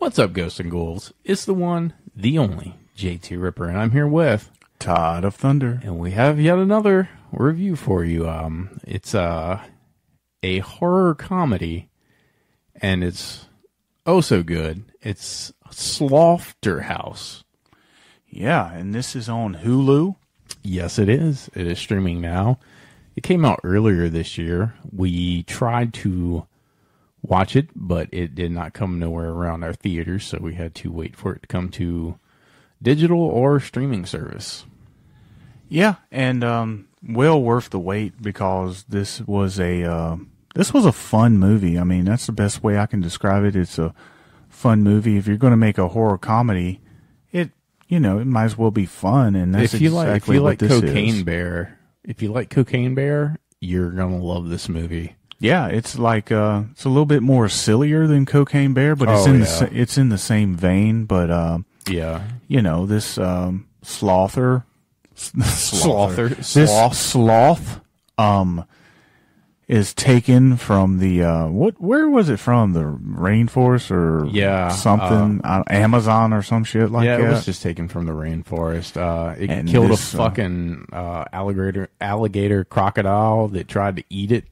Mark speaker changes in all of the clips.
Speaker 1: What's up, Ghosts and Ghouls? It's the one, the only, JT Ripper, and I'm here with
Speaker 2: Todd of Thunder.
Speaker 1: And we have yet another review for you. It's a horror comedy, and it's oh so good. It's Slotherhouse.
Speaker 2: Yeah, and this is on Hulu.
Speaker 1: Yes, it is. It is streaming now. It came out earlier this year. We tried to watch it, but it did not come nowhere around our theaters, so we had to wait for it to come to digital or streaming service.
Speaker 2: Yeah, and well worth the wait because this was a fun movie. I mean, that's the best way I can describe it. It's a fun movie. If you're going to make a horror comedy, it might as well be fun. And that's
Speaker 1: if you
Speaker 2: exactly
Speaker 1: like
Speaker 2: what this
Speaker 1: Cocaine
Speaker 2: is.
Speaker 1: Bear, if you like Cocaine Bear, you're gonna love this movie.
Speaker 2: Yeah, it's like it's a little bit more sillier than Cocaine Bear, but it's in the same vein. But this Slother. Sloth is taken from the where was it from? The rainforest or something? Amazon or some shit like that.
Speaker 1: Yeah, it was just taken from the rainforest. It killed a fucking alligator crocodile that tried to eat it.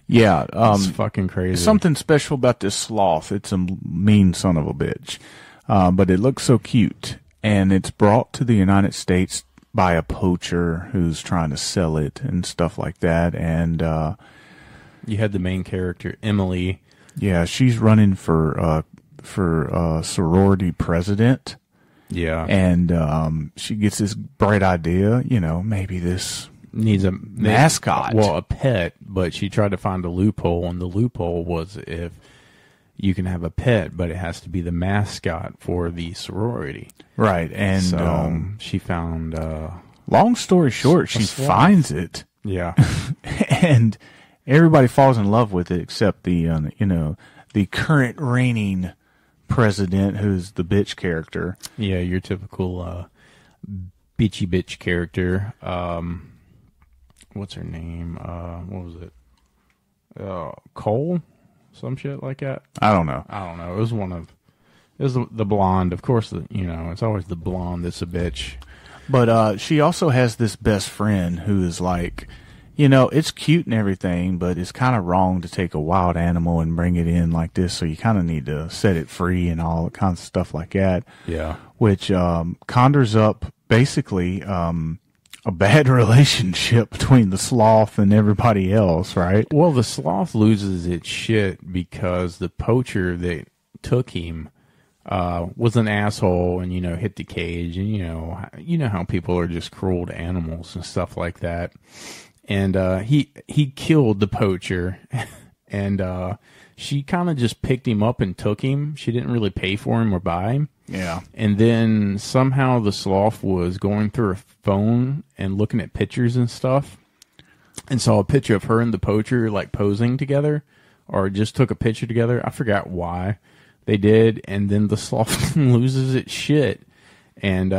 Speaker 2: Yeah,
Speaker 1: it's fucking crazy.
Speaker 2: Something special about this sloth. It's a mean son of a bitch, but it looks so cute, and it's brought to the United States by a poacher who's trying to sell it and stuff like that. And
Speaker 1: you had the main character, Emily.
Speaker 2: Yeah, she's running for sorority president.
Speaker 1: Yeah.
Speaker 2: And she gets this bright idea, maybe this
Speaker 1: needs a
Speaker 2: mascot.
Speaker 1: Well, a pet, but she tried to find a loophole, and the loophole was if you can have a pet, but it has to be the mascot for the sorority.
Speaker 2: Right, and
Speaker 1: so, she found...
Speaker 2: long story short, she finds it.
Speaker 1: Yeah.
Speaker 2: And everybody falls in love with it except the current reigning president, who's the bitch character.
Speaker 1: Yeah, your typical bitchy bitch character. What's her name? What was it? Cole? Some shit like that.
Speaker 2: I don't know.
Speaker 1: It was the blonde. Of course, it's always the blonde that's a bitch.
Speaker 2: But she also has this best friend who is like, it's cute and everything, but it's kind of wrong to take a wild animal and bring it in like this. So you kind of need to set it free and all kinds of stuff like that.
Speaker 1: Yeah.
Speaker 2: Which conjures up basically a bad relationship between the sloth and everybody else, right?
Speaker 1: Well, the sloth loses its shit because the poacher that took him was an asshole and, hit the cage. And, you know how people are just cruel to animals and stuff like that. And he killed the poacher. And she kind of just picked him up and took him. She didn't really pay for him or buy him.
Speaker 2: Yeah.
Speaker 1: And then somehow the sloth was going through her phone and looking at pictures and stuff and saw a picture of her and the poacher like posing together, or just took a picture together. I forgot why they did. And then the sloth loses its shit and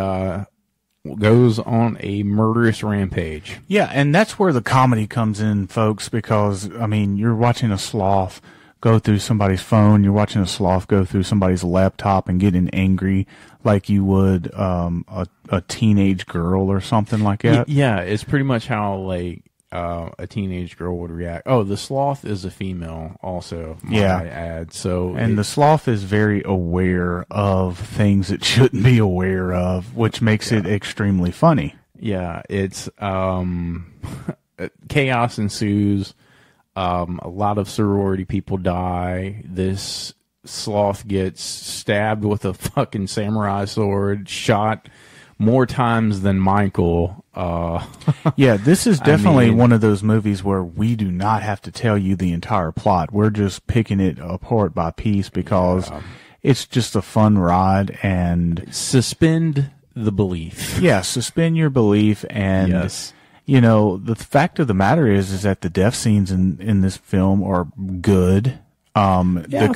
Speaker 1: goes on a murderous rampage.
Speaker 2: Yeah, and that's where the comedy comes in, folks, because, I mean, you're watching a sloth go through somebody's phone, you're watching a sloth go through somebody's laptop and getting angry like you would a teenage girl or something like that.
Speaker 1: Yeah, it's pretty much how, like, a teenage girl would react. Oh, the sloth is a female also, might I add. So
Speaker 2: the sloth is very aware of things it shouldn't be aware of, which makes it extremely funny.
Speaker 1: Yeah, it's chaos ensues. A lot of sorority people die. This sloth gets stabbed with a fucking samurai sword, shot more times than Michael.
Speaker 2: Yeah, this is definitely one of those movies where we do not have to tell you the entire plot. We're just picking it apart by piece because it's just a fun ride, and
Speaker 1: suspend the belief.
Speaker 2: Yeah, suspend your belief. And
Speaker 1: yes.
Speaker 2: The fact of the matter is that the death scenes in this film are good. The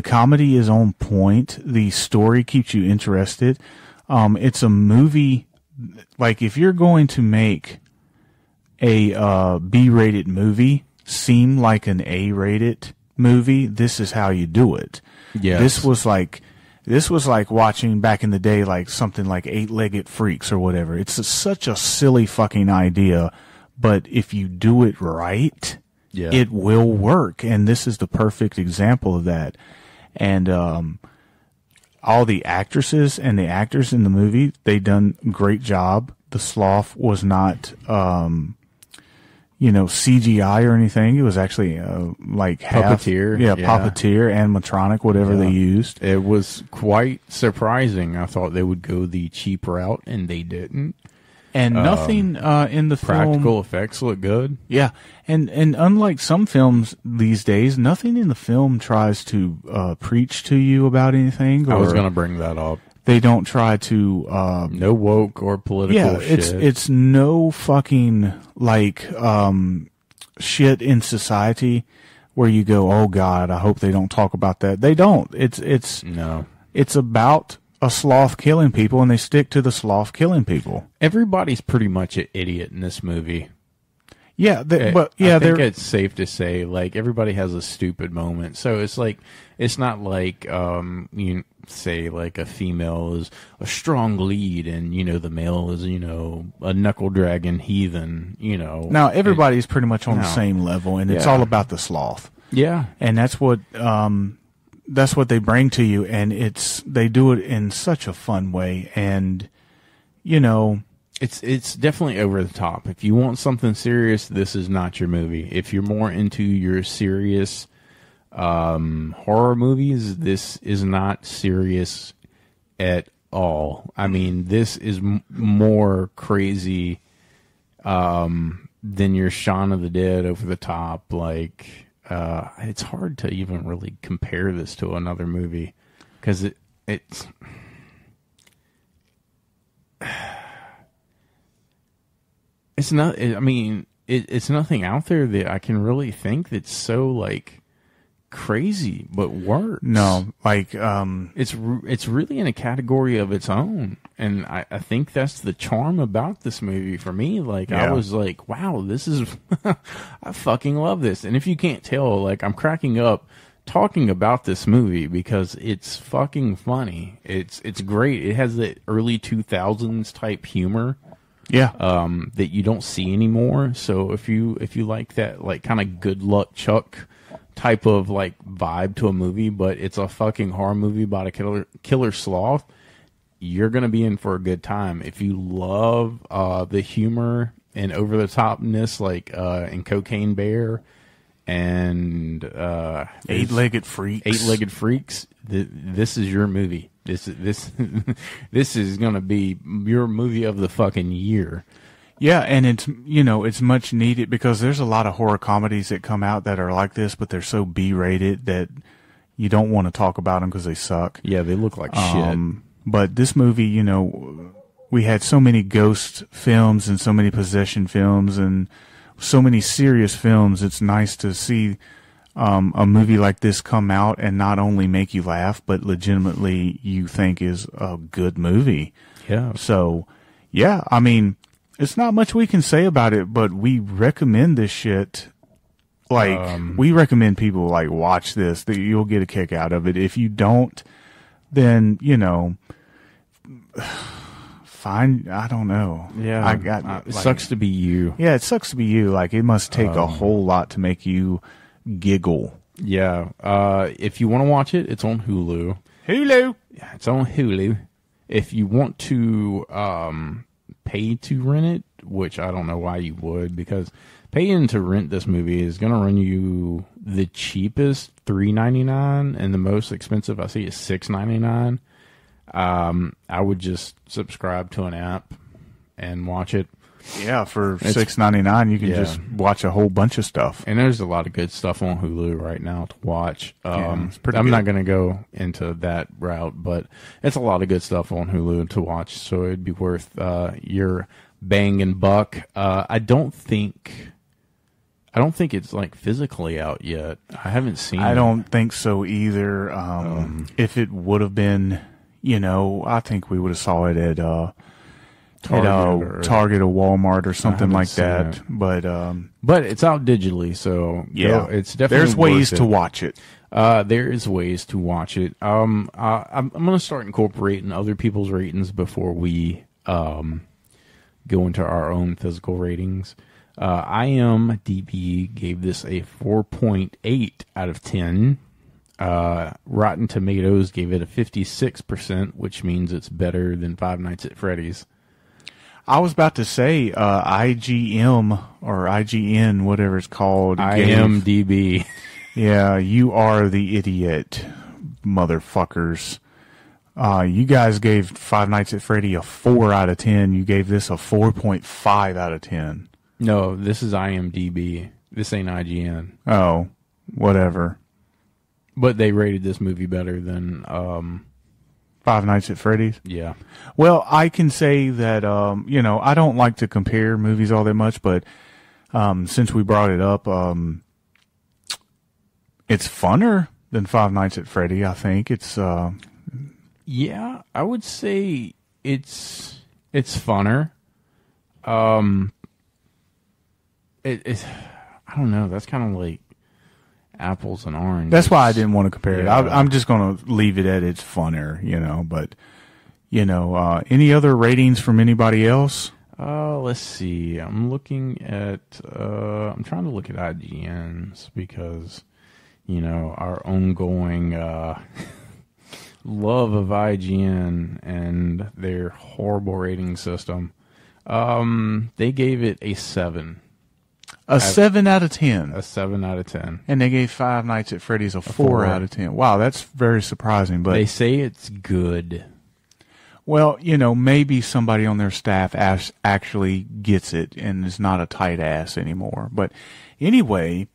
Speaker 2: comedy is on point. The story keeps you interested. It's a movie, like, if you're going to make a B-rated movie seem like an A-rated movie, this is how you do it.
Speaker 1: Yes.
Speaker 2: This was like watching back in the day, like something like Eight-Legged Freaks or whatever. It's such a silly fucking idea, but if you do it right, it will work. And this is the perfect example of that. And all the actresses and the actors in the movie, they done a great job. The sloth was not, CGI or anything. It was actually like
Speaker 1: puppeteer.
Speaker 2: Puppeteer, animatronic, whatever they used.
Speaker 1: It was quite surprising. I thought they would go the cheap route, and they didn't.
Speaker 2: And nothing in the
Speaker 1: practical effects look good.
Speaker 2: Yeah, and unlike some films these days, nothing in the film tries to preach to you about anything.
Speaker 1: I was going to bring that up.
Speaker 2: They don't try to
Speaker 1: no woke or political shit.
Speaker 2: It's no fucking like shit in society where you go, oh God, I hope they don't talk about that. They don't. It's about a sloth killing people, and they stick to the sloth killing people.
Speaker 1: Everybody's pretty much an idiot in this movie.
Speaker 2: Yeah, I
Speaker 1: think it's safe to say, like, everybody has a stupid moment. So it's like, it's not like you say like a female is a strong lead, and the male is a knuckle dragging heathen.
Speaker 2: Now everybody's pretty much on the same level, and it's all about the sloth.
Speaker 1: Yeah,
Speaker 2: and that's what they bring to you, and they do it in such a fun way, and
Speaker 1: it's definitely over the top. If you want something serious, this is not your movie. If you're more into your serious horror movies, this is not serious at all. I mean, this is more crazy than your Shaun of the Dead over the top. Like, it's hard to even really compare this to another movie because it's it's not. I mean, it's nothing out there that I can really think that's so like crazy, but works.
Speaker 2: No, like
Speaker 1: it's really in a category of its own, and I think that's the charm about this movie for me. Like, I was like, wow, this is I fucking love this. And if you can't tell, like, I'm cracking up talking about this movie because it's fucking funny. It's great. It has that early 2000s type humor.
Speaker 2: Yeah.
Speaker 1: That you don't see anymore. So if you like that, like, kind of Good Luck Chuck type of like vibe to a movie, but it's a fucking horror movie about a killer sloth, you're gonna be in for a good time. If you love the humor and over the topness, like in Cocaine Bear and
Speaker 2: Eight-Legged Freaks,
Speaker 1: this is your movie. This is gonna be your movie of the fucking year.
Speaker 2: Yeah, and it's much needed because there's a lot of horror comedies that come out that are like this, but they're so B-rated that you don't want to talk about them because they suck.
Speaker 1: Yeah, they look like shit.
Speaker 2: But this movie, we had so many ghost films and so many possession films and so many serious films. It's nice to see a movie like this come out and not only make you laugh, but legitimately you think is a good movie.
Speaker 1: Yeah.
Speaker 2: So, yeah, I mean, it's not much we can say about it, but we recommend this shit. Like, we recommend people, like, watch this. That you'll get a kick out of it. If you don't, then, fine. I don't know.
Speaker 1: Yeah. It sucks to be you.
Speaker 2: Yeah, it sucks to be you. Like, it must take a whole lot to make you giggle.
Speaker 1: Yeah. If you want to watch it, it's on Hulu.
Speaker 2: Hulu?
Speaker 1: Yeah, it's on Hulu. If you want to pay to rent it, which I don't know why you would, because paying to rent this movie is going to run you the cheapest $3.99 and the most expensive I see is $6.99. I would just subscribe to an app and watch it.
Speaker 2: Yeah, for $6.99 you can just watch a whole bunch of stuff.
Speaker 1: And there's a lot of good stuff on Hulu right now to watch.
Speaker 2: I'm
Speaker 1: not going to go into that route, but it's a lot of good stuff on Hulu to watch, so it'd be worth your bang and buck. I don't think it's like physically out yet. I haven't seen it.
Speaker 2: I don't think so either. If it would have been, I think we would have saw it at Target or Walmart or something like that. But
Speaker 1: it's out digitally, so
Speaker 2: yeah,
Speaker 1: it's definitely
Speaker 2: there's ways
Speaker 1: worth
Speaker 2: to watch it.
Speaker 1: There is ways to watch it. I'm going to start incorporating other people's ratings before we go into our own physical ratings. IMDb gave this a 4.8 out of 10. Rotten Tomatoes gave it a 56%, which means it's better than Five Nights at Freddy's.
Speaker 2: I was about to say IGM or IGN, whatever it's called.
Speaker 1: IMDb.
Speaker 2: Yeah, you are the idiot, motherfuckers. You guys gave Five Nights at Freddy a 4 out of 10. You gave this a 4.5 out of 10.
Speaker 1: No, this is IMDb. This ain't IGN.
Speaker 2: Oh, whatever.
Speaker 1: But they rated this movie better than
Speaker 2: Five Nights at Freddy's?
Speaker 1: Yeah.
Speaker 2: Well, I can say that, I don't like to compare movies all that much, but since we brought it up, it's funner than Five Nights at Freddy, I think. It's
Speaker 1: yeah, I would say it's funner. It's I don't know. That's kind of like apples and oranges.
Speaker 2: That's why I didn't want to compare
Speaker 1: Yeah.
Speaker 2: it. I'm just going to leave it at it's funner, But any other ratings from anybody else?
Speaker 1: Let's see. I'm looking at. I'm trying to look at IGN's because our ongoing love of IGN and their horrible rating system. They gave it a 7.
Speaker 2: A 7 out of 10.
Speaker 1: A 7 out of 10.
Speaker 2: And they gave Five Nights at Freddy's a 4 out of 10. Wow, that's very surprising. But
Speaker 1: they say it's good.
Speaker 2: Well, maybe somebody on their staff actually gets it and is not a tight ass anymore. But anyway,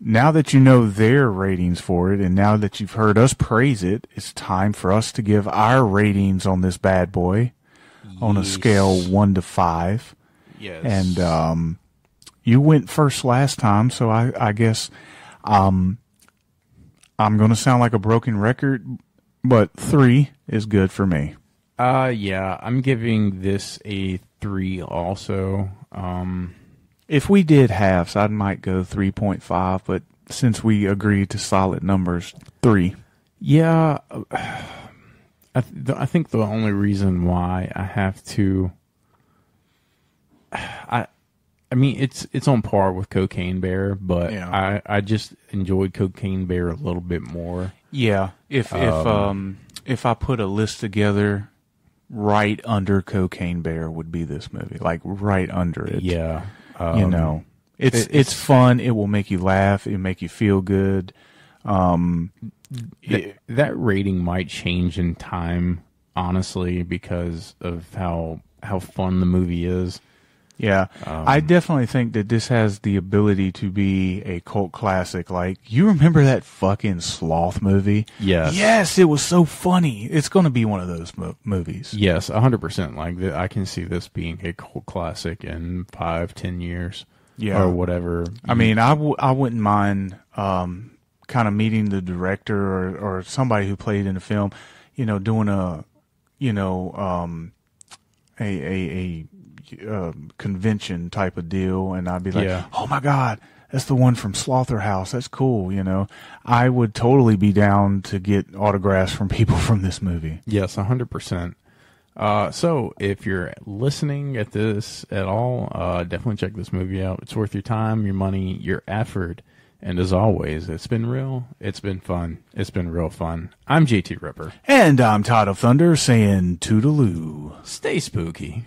Speaker 2: now that you know their ratings for it, and now that you've heard us praise it, it's time for us to give our ratings on this bad boy on a scale 1 to 5.
Speaker 1: Yes.
Speaker 2: And you went first last time, so I guess I'm going to sound like a broken record, but 3 is good for me.
Speaker 1: Yeah, I'm giving this a 3 also.
Speaker 2: If we did halves, I might go 3.5, but since we agreed to solid numbers, 3.
Speaker 1: Yeah, I think the only reason why I have to, I mean, it's on par with Cocaine Bear, but yeah. I just enjoyed Cocaine Bear a little bit more.
Speaker 2: Yeah, if I put a list together, right under Cocaine Bear would be this movie, like right under it.
Speaker 1: Yeah,
Speaker 2: it's fun. It will make you laugh. It'll make you feel good.
Speaker 1: That rating might change in time, honestly, because of how fun the movie is.
Speaker 2: Yeah, I definitely think that this has the ability to be a cult classic. Like, you remember that fucking Sloth movie?
Speaker 1: Yes.
Speaker 2: Yes, it was so funny. It's going to be one of those movies.
Speaker 1: Yes, 100%. Like, I can see this being a cult classic in 5-10 years. Yeah. Or whatever.
Speaker 2: I mean, I wouldn't mind kind of meeting the director or somebody who played in the film, doing a convention type of deal, and I'd be like, oh my God, that's the one from Slotherhouse. That's cool. I would totally be down to get autographs from people from this movie.
Speaker 1: Yes, 100%. So if you're listening at this at all, definitely check this movie out. It's worth your time, your money, your effort. And as always, it's been real. It's been fun. It's been real fun. I'm JT Ripper.
Speaker 2: And I'm Todd of Thunder saying toodaloo.
Speaker 1: Stay spooky.